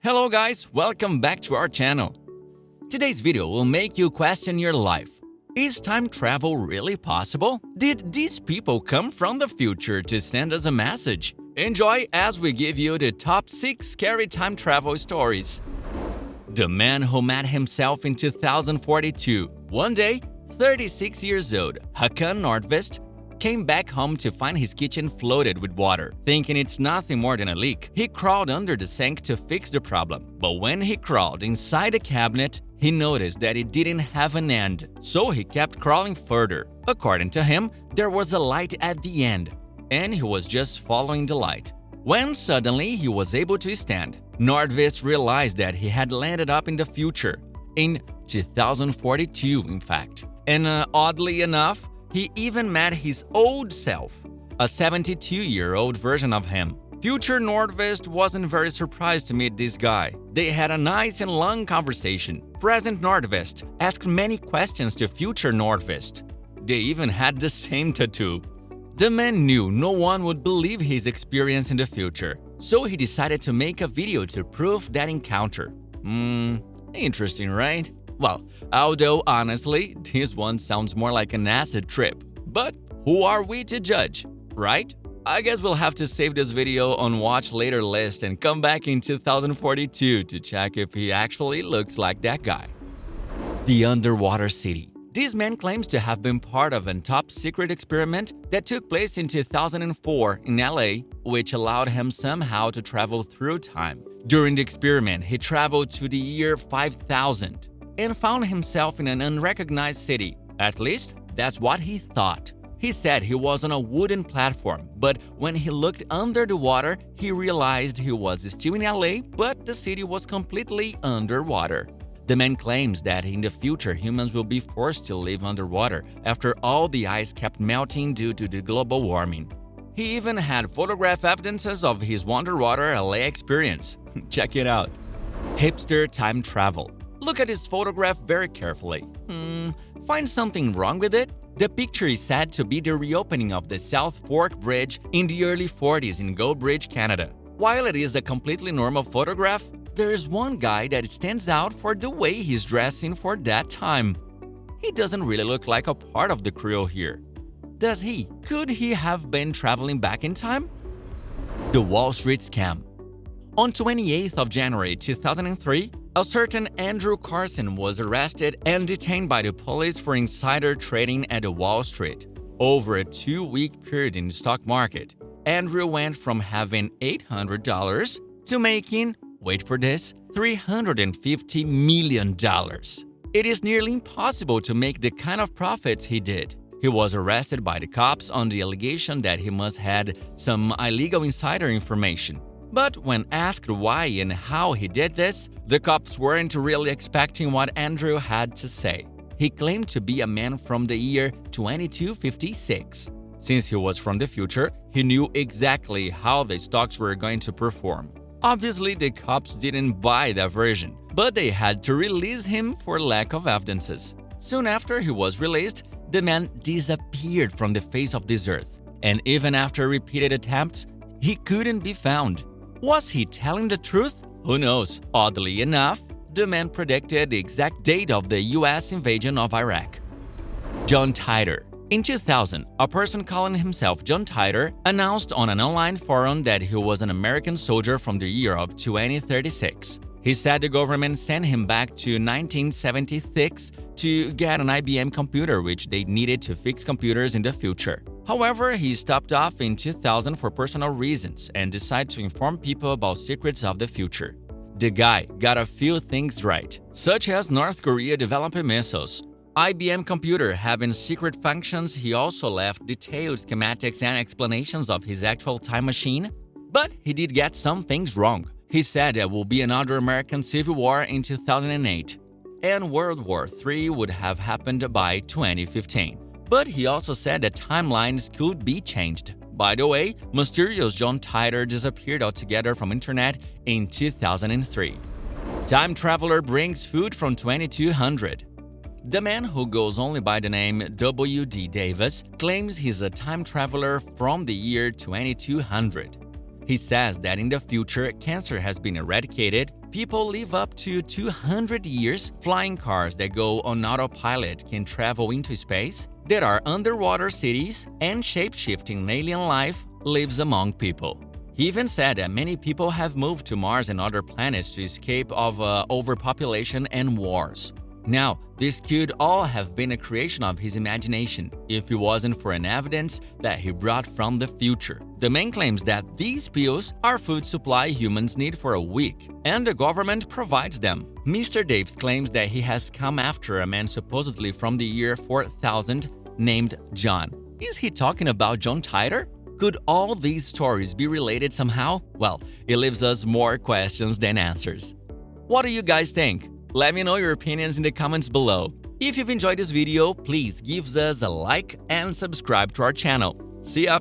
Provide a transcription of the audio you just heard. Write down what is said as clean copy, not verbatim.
Hello guys, welcome back to our channel. Today's video will make you question your life. Is time travel really possible? Did these people come from the future to send us a message? Enjoy as we give you the top 6 scary time travel stories. The man who met himself in 2042. One day, 36 years old, Hakan Nordvest came back home to find his kitchen flooded with water. Thinking it's nothing more than a leak, he crawled under the sink to fix the problem. But when he crawled inside the cabinet, he noticed that it didn't have an end, so he kept crawling further. According to him, there was a light at the end, and he was just following the light. When suddenly he was able to stand, Nordvest realized that he had landed up in the future, in 2042 in fact. And oddly enough, he even met his old self, a 72-year-old version of him. Future Nordvest wasn't very surprised to meet this guy. They had a nice and long conversation. Present Nordvest asked many questions to future Nordvest. They even had the same tattoo. The man knew no one would believe his experience in the future, so he decided to make a video to prove that encounter. Interesting, right? Well, although honestly, this one sounds more like an acid trip. But who are we to judge, right? I guess we'll have to save this video on watch later list and come back in 2042 to check if he actually looks like that guy. The Underwater City. This man claims to have been part of a top-secret experiment that took place in 2004 in LA, which allowed him somehow to travel through time. During the experiment, he traveled to the year 5000 and found himself in an unrecognized city. At least, that's what he thought. He said he was on a wooden platform, but when he looked under the water, he realized he was still in LA, but the city was completely underwater. The man claims that in the future humans will be forced to live underwater after all the ice kept melting due to the global warming. He even had photograph evidences of his underwater LA experience. Check it out. Hipster time travel. Look at his photograph very carefully. Find something wrong with it? The picture is said to be the reopening of the South Fork Bridge in the early 40s in Goldbridge, Canada. While it is a completely normal photograph, there is one guy that stands out for the way he's dressing for that time. He doesn't really look like a part of the crew here. Does he? Could he have been traveling back in time? The Wall Street Scam. On 28th of January 2003, a certain Andrew Carson was arrested and detained by the police for insider trading at the Wall Street. Over a 2-week period in the stock market, Andrew went from having $800 to making, wait for this, $350 million. It is nearly impossible to make the kind of profits he did. He was arrested by the cops on the allegation that he must had some illegal insider information. But when asked why and how he did this, the cops weren't really expecting what Andrew had to say. He claimed to be a man from the year 2256. Since he was from the future, he knew exactly how the stocks were going to perform. Obviously, the cops didn't buy that version, but they had to release him for lack of evidences. Soon after he was released, the man disappeared from the face of this earth, and even after repeated attempts, he couldn't be found. Was he telling the truth? Who knows? Oddly enough, the man predicted the exact date of the US invasion of Iraq. John Titor. In 2000, a person calling himself John Titor announced on an online forum that he was an American soldier from the year of 2036. He said the government sent him back to 1976 to get an IBM computer which they needed to fix computers in the future. However, he stopped off in 2000 for personal reasons and decided to inform people about secrets of the future. The guy got a few things right, such as North Korea developing missiles, IBM computer having secret functions. He also left detailed schematics and explanations of his actual time machine. But he did get some things wrong. He said there will be another American Civil War in 2008, and World War III would have happened by 2015. But he also said that timelines could be changed. By the way, mysterious John Titor disappeared altogether from internet in 2003. Time traveler brings food from 2200. The man, who goes only by the name W.D. Davis, claims he's a time traveler from the year 2200. He says that in the future, cancer has been eradicated, people live up to 200 years, flying cars that go on autopilot can travel into space, there are underwater cities, and shape-shifting alien life lives among people. He even said that many people have moved to Mars and other planets to escape of overpopulation and wars. Now, this could all have been a creation of his imagination if it wasn't for an evidence that he brought from the future. The man claims that these pills are food supply humans need for a week, and the government provides them. Mr. Davis claims that he has come after a man supposedly from the year 4000 named John. Is he talking about John Titor? Could all these stories be related somehow? Well, it leaves us more questions than answers. What do you guys think? Let me know your opinions in the comments below. If you've enjoyed this video, please give us a like and subscribe to our channel. See ya!